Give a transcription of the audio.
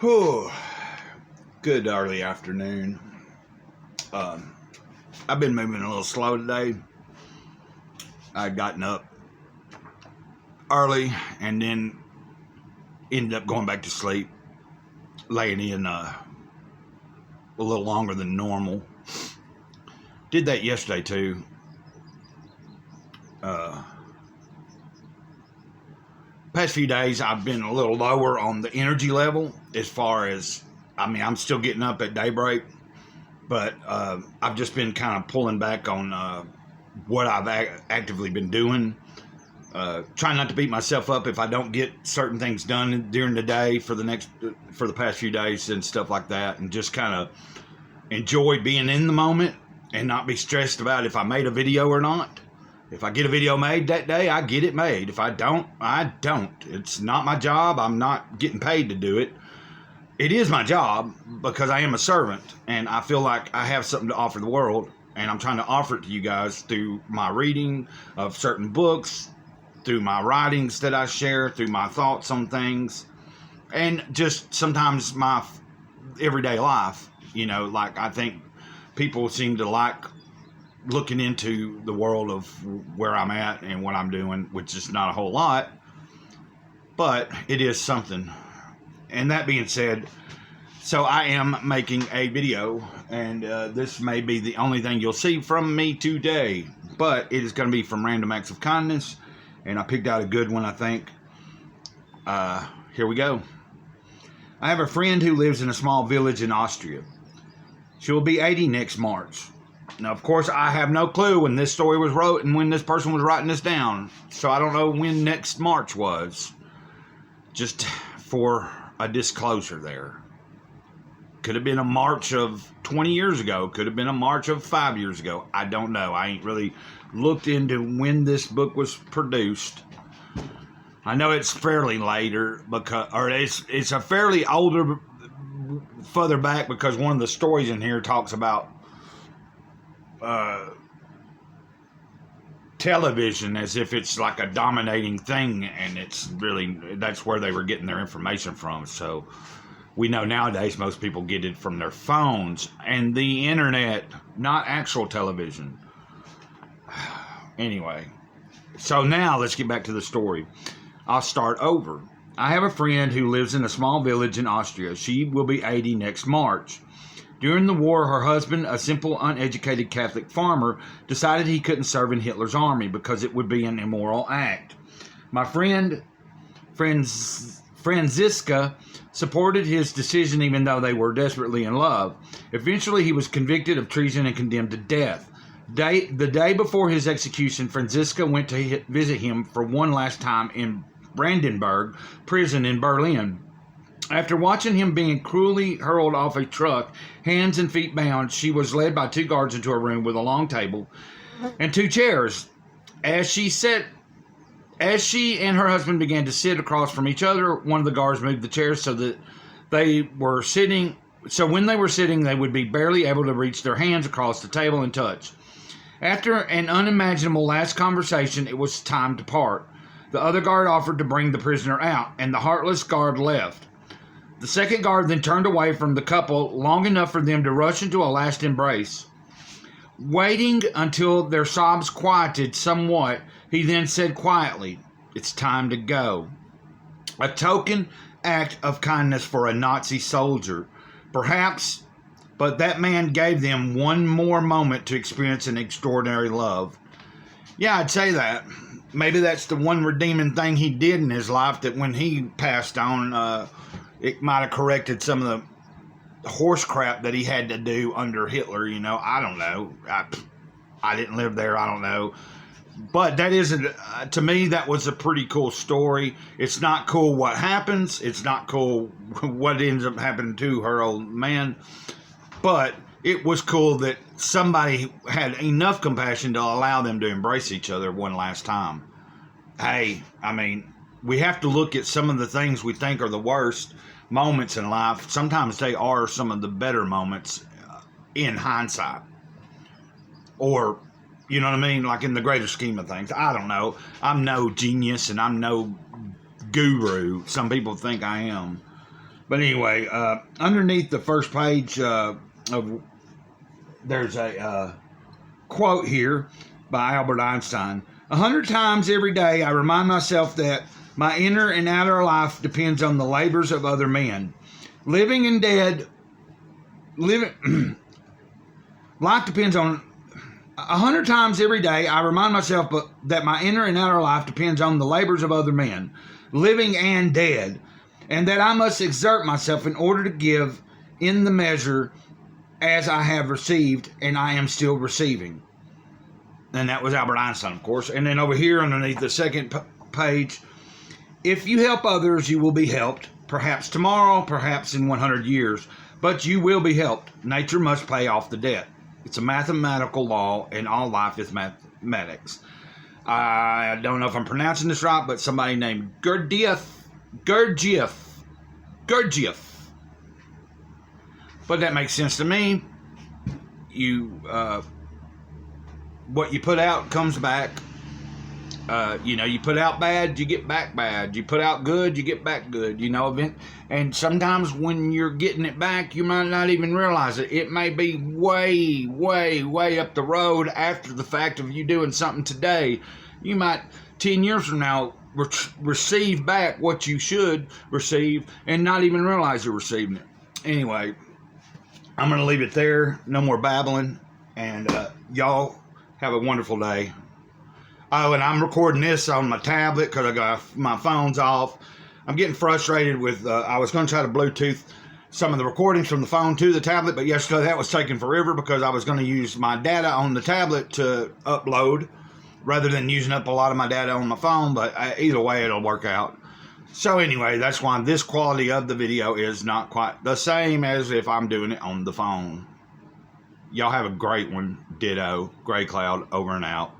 Whew. Good early afternoon. I've been moving a little slow today. I'd gotten up early and then ended up going back to sleep, laying in a little longer than normal. Did that yesterday too. Past few days I've been a little lower on the energy level as far as, I'm still getting up at daybreak, but I've just been kind of pulling back on what I've actively been doing. Trying not to beat myself up if I don't get certain things done during the day for the past few days and stuff like that, and just kind of enjoy being in the moment and not be stressed about if I made a video or not. If I get a video made that day, I get it made. If I don't, I don't. It's not my job. I'm not getting paid to do it. It is my job because I am a servant, and I feel like I have something to offer the world, and I'm trying to offer it to you guys through my reading of certain books, through my writings that I share, through my thoughts on things, and just sometimes my everyday life. Like I think people seem to like looking into the world of where I'm at and what I'm doing, which is not a whole lot, but it is something. And that being said, so I am making a video, and this may be the only thing you'll see from me today, but it is going to be from Random Acts of Kindness, and I picked out a good one, I think. Here we go. I have a friend who lives in a small village in Austria. She will be 80 next March. Now, of course, I have no clue when this story was wrote and when this person was writing this down, so I don't know when next March was. Just for a disclosure there. Could have been a March of 20 years ago. Could have been a March of 5 years ago. I don't know. I ain't really looked into when this book was produced. I know it's fairly later, it's a fairly older, further back, because one of the stories in here talks about television as if it's like a dominating thing, and that's where they were getting their information from. So we know nowadays most people get it from their phones and the internet, not actual television. Anyway, so now let's get back to the story. I'll start over. I have a friend who lives in a small village in Austria. She will be 80 next March. During the war, her husband, a simple, uneducated Catholic farmer, decided he couldn't serve in Hitler's army because it would be an immoral act. My friend, Franziska, supported his decision even though they were desperately in love. Eventually, he was convicted of treason and condemned to death. The day before his execution, Franziska went to visit him for one last time in Brandenburg prison in Berlin. After watching him being cruelly hurled off a truck, hands and feet bound, she was led by two guards into a room with a long table and two chairs. As she and her husband began to sit across from each other, one of the guards moved the chairs so that they were sitting. So when they were sitting, they would be barely able to reach their hands across the table and touch. After an unimaginable last conversation, it was time to part. The other guard offered to bring the prisoner out, and the heartless guard left. The second guard then turned away from the couple long enough for them to rush into a last embrace. Waiting until their sobs quieted somewhat, he then said quietly, "It's time to go." A token act of kindness for a Nazi soldier. Perhaps, but that man gave them one more moment to experience an extraordinary love. Yeah, I'd say that. Maybe that's the one redeeming thing he did in his life, that when he passed on, it might have corrected some of the horse crap that he had to do under Hitler. I don't know. I didn't live there. I don't know. But that isn't, to me, that was a pretty cool story. It's not cool what happens. It's not cool what ends up happening to her old man. But it was cool that somebody had enough compassion to allow them to embrace each other one last time. Hey, we have to look at some of the things we think are the worst moments in life. Sometimes they are some of the better moments in hindsight. Or, you know what I mean? Like in the greater scheme of things. I don't know. I'm no genius and I'm no guru. Some people think I am. But anyway, underneath the first page there's a quote here by Albert Einstein. 100 times every day I remind myself that my inner and outer life depends on the labors of other men. Living and dead, life depends on 100 times every day I remind myself that my inner and outer life depends on the labors of other men, living and dead, and that I must exert myself in order to give in the measure as I have received, and I am still receiving. And that was Albert Einstein, of course. And then over here underneath the second page, if you help others, you will be helped. Perhaps tomorrow, perhaps in 100 years, but you will be helped. Nature must pay off the debt. It's a mathematical law, and all life is mathematics. I don't know if I'm pronouncing this right, but somebody named Gurdjieff. But that makes sense to me. What you put out comes back. You put out bad, you get back bad. You put out good, you get back good. And sometimes when you're getting it back, you might not even realize it. It may be way, way, way up the road after the fact of you doing something today. You might, 10 years from now, receive back what you should receive and not even realize you're receiving it. Anyway, I'm going to leave it there. No more babbling. And y'all have a wonderful day. Oh, and I'm recording this on my tablet because I got my phone's off. I'm getting frustrated with, I was going to try to Bluetooth some of the recordings from the phone to the tablet, but yesterday that was taking forever because I was going to use my data on the tablet to upload rather than using up a lot of my data on my phone, but either way it'll work out. So anyway, that's why this quality of the video is not quite the same as if I'm doing it on the phone. Y'all have a great one. Ditto. Gray Cloud over and out.